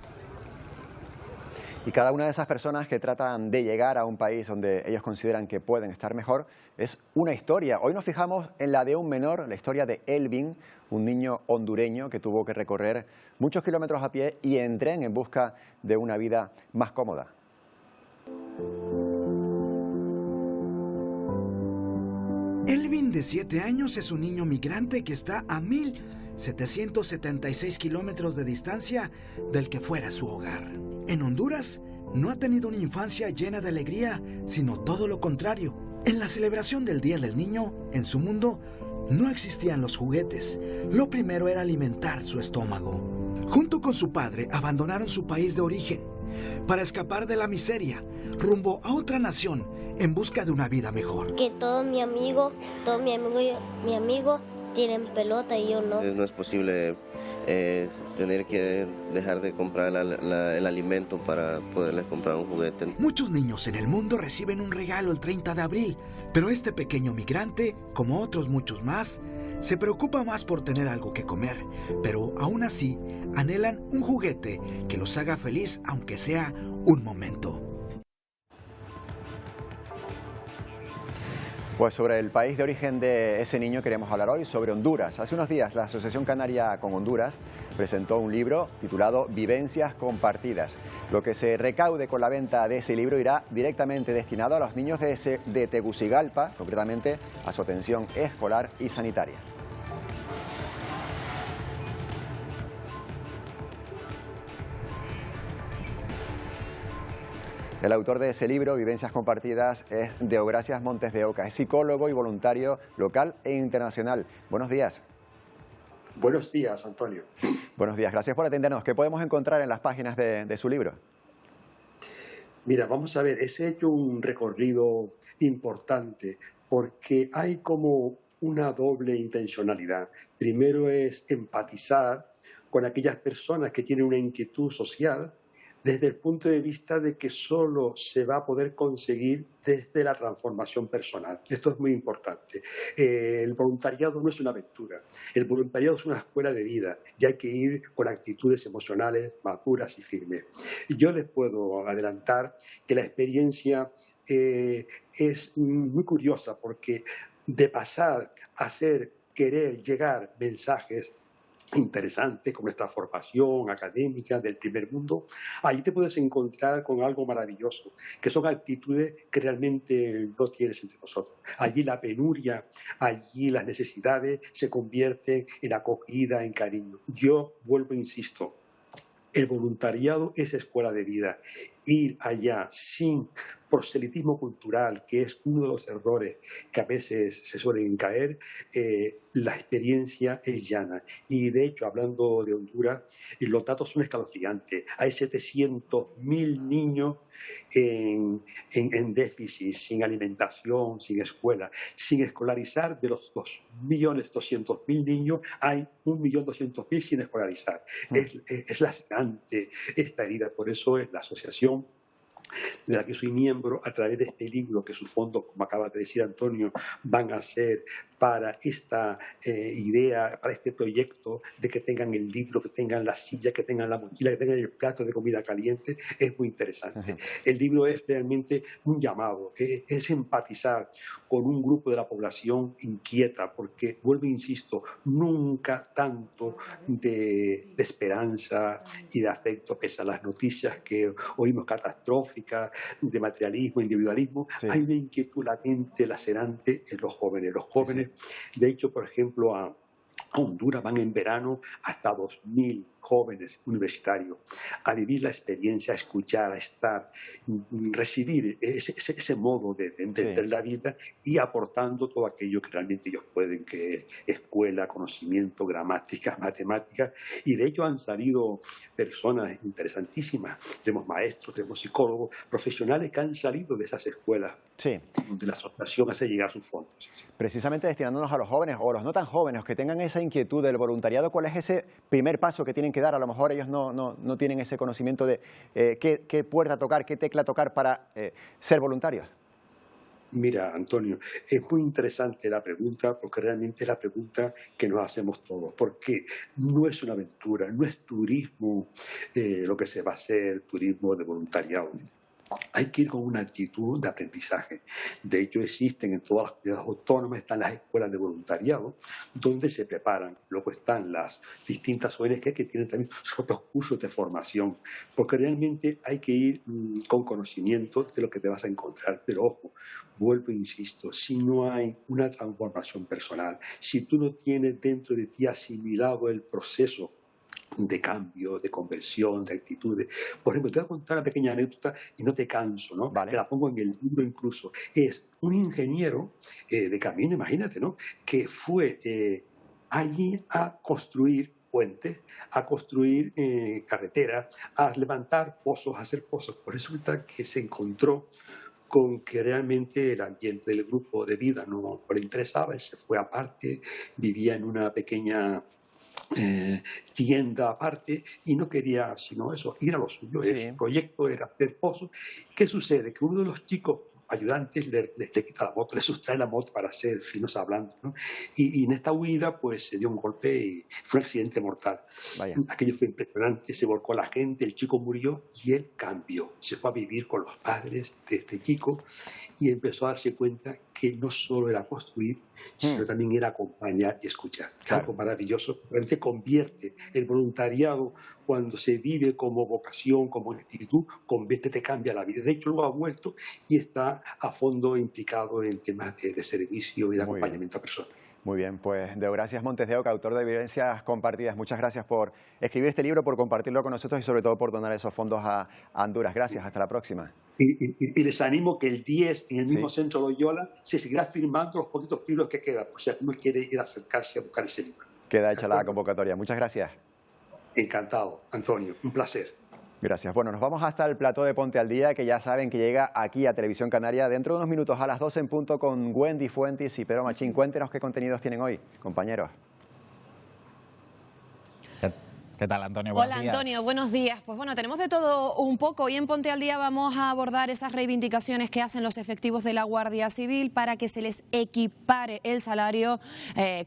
Y cada una de esas personas que tratan de llegar a un país donde ellos consideran que pueden estar mejor es una historia. Hoy nos fijamos en la de un menor, la historia de Elvin, un niño hondureño que tuvo que recorrer muchos kilómetros a pie y en tren en busca de una vida más cómoda. Elvin, de 7 años, es un niño migrante que está a 1.776 kilómetros de distancia del que fuera su hogar. En Honduras, no ha tenido una infancia llena de alegría, sino todo lo contrario. En la celebración del Día del Niño, en su mundo, no existían los juguetes. Lo primero era alimentar su estómago. Junto con su padre, abandonaron su país de origen para escapar de la miseria, rumbo a otra nación en busca de una vida mejor. Que todo mi amigo tienen pelota y yo no. No es posible tener que dejar de comprar el alimento para poderles comprar un juguete. Muchos niños en el mundo reciben un regalo el 30 de abril, pero este pequeño migrante, como otros muchos más, se preocupa más por tener algo que comer, pero aún así anhelan un juguete que los haga feliz, aunque sea un momento. Pues sobre el país de origen de ese niño queremos hablar hoy, sobre Honduras. Hace unos días la Asociación Canaria con Honduras presentó un libro titulado Vivencias Compartidas. Lo que se recaude con la venta de ese libro irá directamente destinado a los niños de Tegucigalpa, concretamente a su atención escolar y sanitaria. El autor de ese libro, Vivencias Compartidas, es Deogracias Montes de Oca. Es psicólogo y voluntario local e internacional. Buenos días. Buenos días, Antonio. Buenos días, gracias por atendernos. ¿Qué podemos encontrar en las páginas de su libro? Mira, vamos a ver, he hecho un recorrido importante porque hay como una doble intencionalidad. Primero es empatizar con aquellas personas que tienen una inquietud social desde el punto de vista de que solo se va a poder conseguir desde la transformación personal. Esto es muy importante. El voluntariado no es una aventura, el voluntariado es una escuela de vida y hay que ir con actitudes emocionales maduras y firmes. Yo les puedo adelantar que la experiencia es muy curiosa porque de pasar a querer llegar mensajes interesantes como esta formación académica del primer mundo, ahí te puedes encontrar con algo maravilloso, que son actitudes que realmente no tienes entre nosotros. Allí la penuria, allí las necesidades se convierten en acogida, en cariño. Yo vuelvo, insisto, el voluntariado es escuela de vida. Ir allá sin proselitismo cultural, que es uno de los errores que a veces se suelen caer, la experiencia es llana. Y de hecho, hablando de Honduras, los datos son escalofriantes. Hay 700.000 niños en déficit, sin alimentación, sin escuela, sin escolarizar. De los 2.200.000 niños, hay 1.200.000 sin escolarizar. Es lacerante esta herida. Por eso la asociación de la que soy miembro, a través de este libro, que sus fondos, como acaba de decir Antonio, van a ser para esta idea, para este proyecto de que tengan el libro, que tengan la silla, que tengan la mochila, que tengan el plato de comida caliente, es muy interesante. El libro es realmente un llamado, es empatizar con un grupo de la población inquieta, porque, vuelvo e insisto, nunca tanto de esperanza y de afecto, pese a las noticias que oímos catastróficas, de materialismo, individualismo, hay una inquietud latente, lacerante en los jóvenes. Los jóvenes, de hecho, por ejemplo, a Honduras van en verano hasta 2.000 jóvenes universitarios a vivir la experiencia, a escuchar, a estar, recibir ese modo de entender la vida y aportando todo aquello que realmente ellos pueden, que es escuela, conocimiento, gramática, matemáticas. Y de hecho han salido personas interesantísimas. Tenemos maestros, tenemos psicólogos, profesionales que han salido de esas escuelas donde la asociación hace llegar sus fondos. Precisamente destinándonos a los jóvenes o los no tan jóvenes que tengan esa inquietud del voluntariado, ¿cuál es ese primer paso que tienen que dar? A lo mejor ellos no tienen ese conocimiento de qué puerta tocar, qué tecla tocar para ser voluntarios. Mira, Antonio, es muy interesante la pregunta porque realmente es la pregunta que nos hacemos todos, porque no es una aventura, no es turismo lo que se va a hacer, turismo de voluntariado. Hay que ir con una actitud de aprendizaje. De hecho, existen en todas las comunidades autónomas, están las escuelas de voluntariado, donde se preparan. Luego están las distintas ONG que tienen también sus propios cursos de formación, porque realmente hay que ir con conocimiento de lo que te vas a encontrar. Pero ojo, vuelvo e insisto, si no hay una transformación personal, si tú no tienes dentro de ti asimilado el proceso de cambio, de conversión, de actitudes. Por ejemplo, te voy a contar una pequeña anécdota y no te canso, ¿no? Te la pongo en el libro incluso. Es un ingeniero de camino, imagínate, ¿no? Que fue allí a construir puentes, a construir carreteras, a levantar pozos, a hacer pozos. Por eso resulta que se encontró con que realmente el ambiente del grupo de vida no le interesaba, él se fue aparte, vivía en una pequeña tienda aparte y no quería sino eso, ir a lo suyo. Su proyecto era hacer pozos. ¿Qué sucede? Que uno de los chicos ayudantes le quita la moto, le sustrae la moto para hacer finos hablando, ¿no? Y en esta huida pues se dio un golpe y fue un accidente mortal. Vaya. Aquello fue impresionante, se volcó la gente, el chico murió y él cambió, se fue a vivir con los padres de este chico y empezó a darse cuenta que no solo era construir, sino también era acompañar y escuchar. Claro. Algo maravilloso, realmente convierte el voluntariado, cuando se vive como vocación, como actitud, te cambia la vida. De hecho, luego ha vuelto y está a fondo implicado en temas de servicio y de acompañamiento a personas. Muy bien, pues Deogracias Montes de Oca, autor de Vivencias Compartidas, muchas gracias por escribir este libro, por compartirlo con nosotros y sobre todo por donar esos fondos a Honduras. Gracias, hasta la próxima. Y les animo que el 10 en el mismo centro Loyola se seguirá firmando los poquitos libros que quedan, por si alguno quiere ir a acercarse a buscar ese libro. Queda hecha la convocatoria. Muchas gracias. Encantado, Antonio, un placer. Gracias. Bueno, nos vamos hasta el plató de Ponte al Día, que ya saben que llega aquí a Televisión Canaria dentro de unos minutos a las 12 en punto con Wendy Fuentes y Pedro Machín. Cuéntenos qué contenidos tienen hoy, compañeros. ¿Qué tal, Antonio? Buenos días. Antonio, buenos días. Pues bueno, tenemos de todo un poco. Hoy en Ponte al Día vamos a abordar esas reivindicaciones que hacen los efectivos de la Guardia Civil para que se les equipare el salario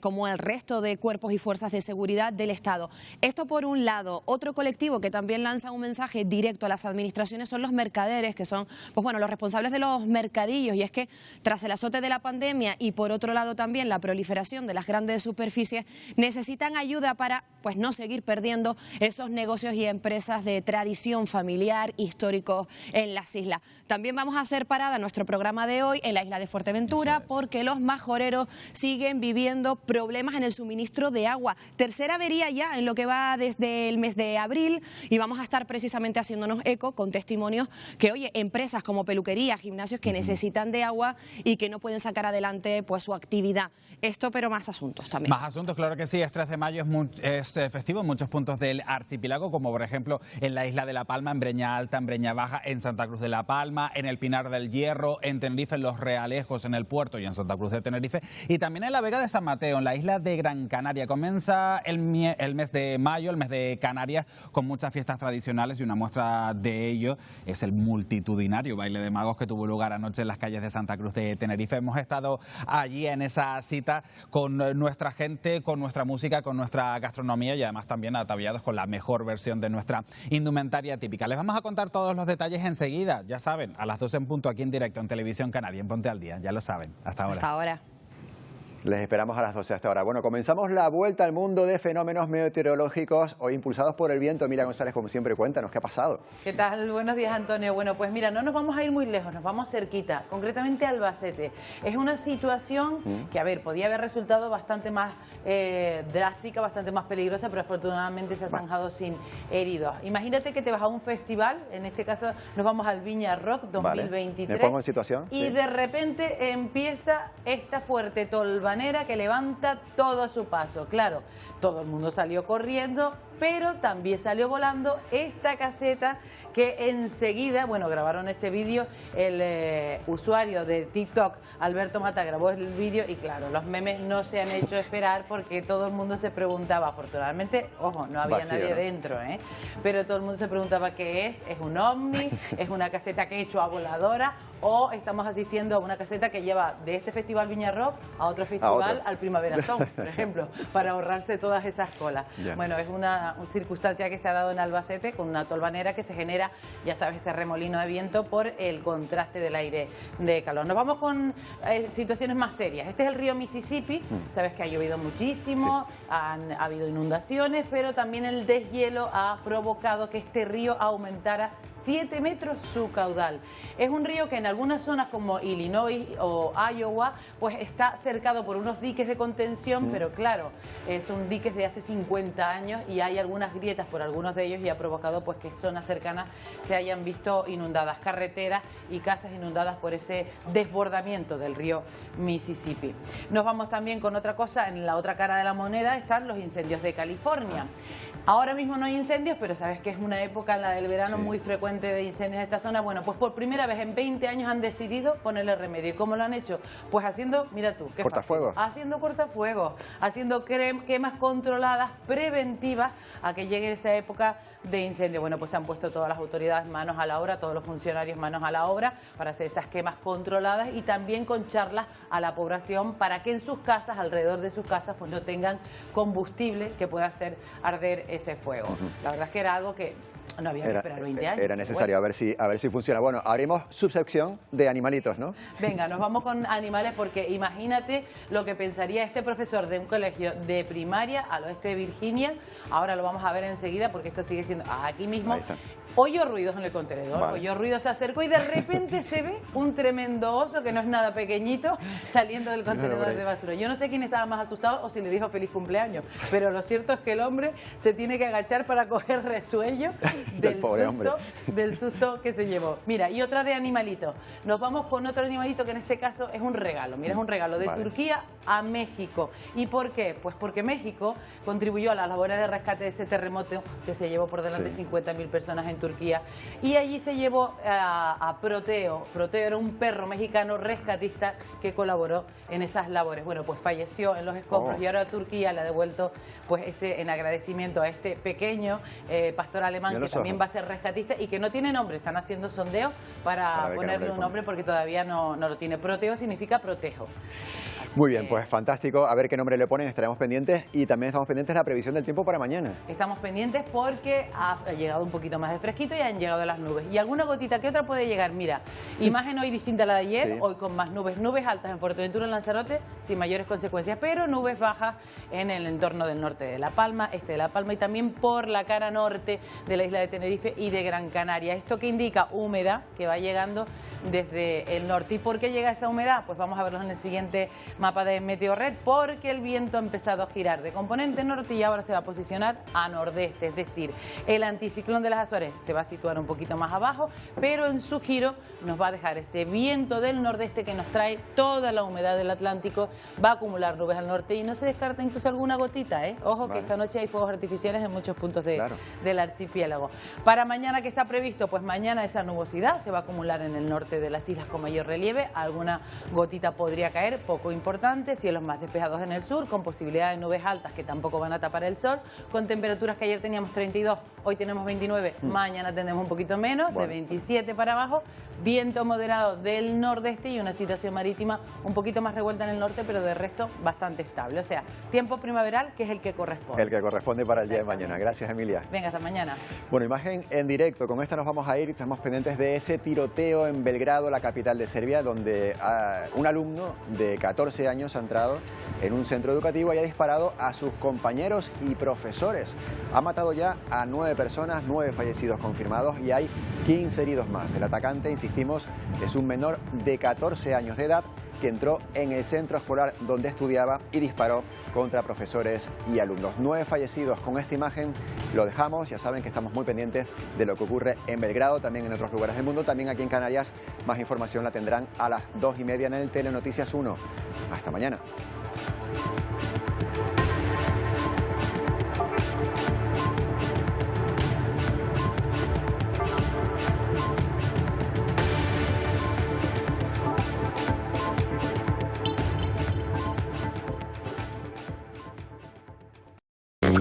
como el resto de cuerpos y fuerzas de seguridad del Estado. Esto por un lado. Otro colectivo que también lanza un mensaje directo a las administraciones son los mercaderes, que son pues bueno, los responsables de los mercadillos. Y es que tras el azote de la pandemia y por otro lado también la proliferación de las grandes superficies, necesitan ayuda para pues no seguir perdiendo esos negocios y empresas de tradición familiar, históricos en las islas. También vamos a hacer parada en nuestro programa de hoy en la isla de Fuerteventura porque los majoreros siguen viviendo problemas en el suministro de agua. Tercera avería ya en lo que va desde el mes de abril y vamos a estar precisamente haciéndonos eco con testimonios que, oye, empresas como peluquerías, gimnasios que necesitan de agua y que no pueden sacar adelante pues su actividad. Esto, pero más asuntos también. Más asuntos, claro que sí. Es 13 de mayo, es festivo en muchos puntos del archipiélago, como por ejemplo en la isla de La Palma, en Breña Alta, en Breña Baja, en Santa Cruz de La Palma, en el Pinar del Hierro, en Tenerife, en Los Realejos, en el Puerto y en Santa Cruz de Tenerife, y también en la Vega de San Mateo, en la isla de Gran Canaria. Comienza el mes de mayo, el mes de Canarias, con muchas fiestas tradicionales y una muestra de ello es el multitudinario baile de magos que tuvo lugar anoche en las calles de Santa Cruz de Tenerife. Hemos estado allí en esa cita con nuestra gente, con nuestra música, con nuestra gastronomía y además también ataviados con la mejor versión de nuestra indumentaria típica. Les vamos a contar todos los detalles enseguida, ya saben, a las 12 en punto aquí en directo en Televisión Canaria, en Ponte al Día, ya lo saben. Hasta ahora. Hasta ahora. Les esperamos a las 12 hasta ahora. Bueno, comenzamos la vuelta al mundo de fenómenos meteorológicos, hoy impulsados por el viento. Emilia González, como siempre, cuéntanos, ¿qué ha pasado? ¿Qué tal? Buenos días, Antonio. Bueno, pues mira, no nos vamos a ir muy lejos, nos vamos cerquita, concretamente a Albacete. Es una situación que, a ver, podía haber resultado bastante más drástica, bastante más peligrosa, pero afortunadamente se ha zanjado sin heridos. Imagínate que te vas a un festival, en este caso nos vamos al Viña Rock 2023. Vale. ¿Me pongo en situación? Y de repente empieza esta fuerte tolvanera que levanta todo a su paso. Claro, todo el mundo salió corriendo, pero también salió volando esta caseta que enseguida, bueno, grabaron este vídeo, el usuario de TikTok, Alberto Mata, grabó el vídeo y claro, los memes no se han hecho esperar porque todo el mundo se preguntaba, afortunadamente, ojo, no había nadie dentro, pero todo el mundo se preguntaba qué es un ovni, es una caseta que he hecho a voladora o estamos asistiendo a una caseta que lleva de este festival Viña Rock a otro festival, al Primavera Sound, por ejemplo, para ahorrarse todas esas colas. Bueno, es una circunstancia que se ha dado en Albacete con una tolvanera que se genera, ya sabes, ese remolino de viento por el contraste del aire de calor. Nos vamos con situaciones más serias. Este es el río Mississippi, sabes que ha llovido muchísimo, ha habido inundaciones, pero también el deshielo ha provocado que este río aumentara 7 metros su caudal. Es un río que en algunas zonas como Illinois o Iowa pues está cercado por unos diques de contención, pero claro, son diques de hace 50 años y hay hay algunas grietas por algunos de ellos y ha provocado pues que zonas cercanas se hayan visto inundadas, carreteras y casas inundadas por ese desbordamiento del río Mississippi. Nos vamos también con otra cosa, en la otra cara de la moneda están los incendios de California. Ahora mismo no hay incendios, pero sabes que es una época, la del verano, muy frecuente de incendios en esta zona. Bueno, pues por primera vez en 20 años han decidido ponerle remedio. ¿Y cómo lo han hecho? Pues haciendo, mira tú, qué cortafuegos. Haciendo cortafuegos, haciendo quemas controladas, preventivas, a que llegue esa época de incendio. Bueno, pues se han puesto todas las autoridades manos a la obra, todos los funcionarios manos a la obra para hacer esas quemas controladas y también con charlas a la población para que en sus casas, alrededor de sus casas, pues no tengan combustible que pueda hacer arder ese fuego. La verdad es que era algo que no había que esperar 20 años. Era necesario, bueno. a ver si funciona. Bueno, abrimos subsección de animalitos, ¿no? Venga, nos vamos con animales porque imagínate lo que pensaría este profesor de un colegio de primaria al oeste de Virginia. Ahora lo vamos a ver enseguida porque esto sigue siendo aquí mismo. Oyó ruidos en el contenedor, oyó ruidos, se acercó y de repente se ve un tremendo oso que no es nada pequeñito saliendo del contenedor de basura. Yo no sé quién estaba más asustado o si le dijo feliz cumpleaños, pero lo cierto es que el hombre se tiene que agachar para coger resuello del susto que se llevó. Mira, y otra de animalitos. Nos vamos con otro animalito que en este caso es un regalo. Mira, es un regalo de Turquía a México. ¿Y por qué? Pues porque México contribuyó a las labores de rescate de ese terremoto que se llevó por delante 50.000 personas en Turquía, y allí se llevó a Proteo. Proteo era un perro mexicano rescatista que colaboró en esas labores. Bueno, pues falleció en los escombros y ahora Turquía le ha devuelto pues ese en agradecimiento a este pequeño pastor alemán que también va a ser rescatista y que no tiene nombre. Están haciendo sondeos para ponerle un nombre porque todavía no lo tiene. Proteo significa protejo. Muy bien, pues fantástico. A ver qué nombre le ponen, estaremos pendientes y también estamos pendientes de la previsión del tiempo para mañana. Estamos pendientes porque ha llegado un poquito más de fresquito y han llegado las nubes. Y alguna gotita que otra puede llegar. Mira, imagen hoy distinta a la de ayer, hoy con más nubes. Nubes altas en Fuerteventura, en Lanzarote, sin mayores consecuencias, pero nubes bajas en el entorno del norte de La Palma, este de La Palma y también por la cara norte de la isla de Tenerife y de Gran Canaria. Esto que indica humedad que va llegando desde el norte. ¿Y por qué llega esa humedad? Pues vamos a verlo en el siguiente mapa de Meteorred, porque el viento ha empezado a girar de componente norte y ahora se va a posicionar a nordeste, es decir, el anticiclón de las Azores se va a situar un poquito más abajo, pero en su giro nos va a dejar ese viento del nordeste que nos trae toda la humedad del Atlántico, va a acumular nubes al norte y no se descarta incluso alguna gotita, ¿eh? Ojo que esta noche hay fuegos artificiales en muchos puntos del archipiélago. Para mañana, ¿qué está previsto? Pues mañana esa nubosidad se va a acumular en el norte de las islas con mayor relieve, alguna gotita podría caer, poco importante, cielos más despejados en el sur, con posibilidad de nubes altas que tampoco van a tapar el sol, con temperaturas que ayer teníamos 32, hoy tenemos 29, mañana tendremos un poquito menos, de 27 para abajo, viento moderado del nordeste y una situación marítima un poquito más revuelta en el norte, pero de resto bastante estable, o sea, tiempo primaveral que es el que corresponde. El que corresponde para el día de mañana. Gracias, Emilia. Venga, hasta mañana. Bueno, imagen en directo, con esta nos vamos a ir, estamos pendientes de ese tiroteo en Belgrado, la capital de Serbia, donde un alumno de 14 años ha entrado en un centro educativo y ha disparado a sus compañeros y profesores. Ha matado ya a 9 personas, 9 fallecidos confirmados y hay 15 heridos más. El atacante, insistimos, es un menor de 14 años de edad que entró en el centro escolar donde estudiaba y disparó contra profesores y alumnos. 9 fallecidos. Con esta imagen lo dejamos. Ya saben que estamos muy pendientes de lo que ocurre en Belgrado, también en otros lugares del mundo, también aquí en Canarias. Más información la tendrán a las 2:30 en el Telenoticias 1. Hasta mañana.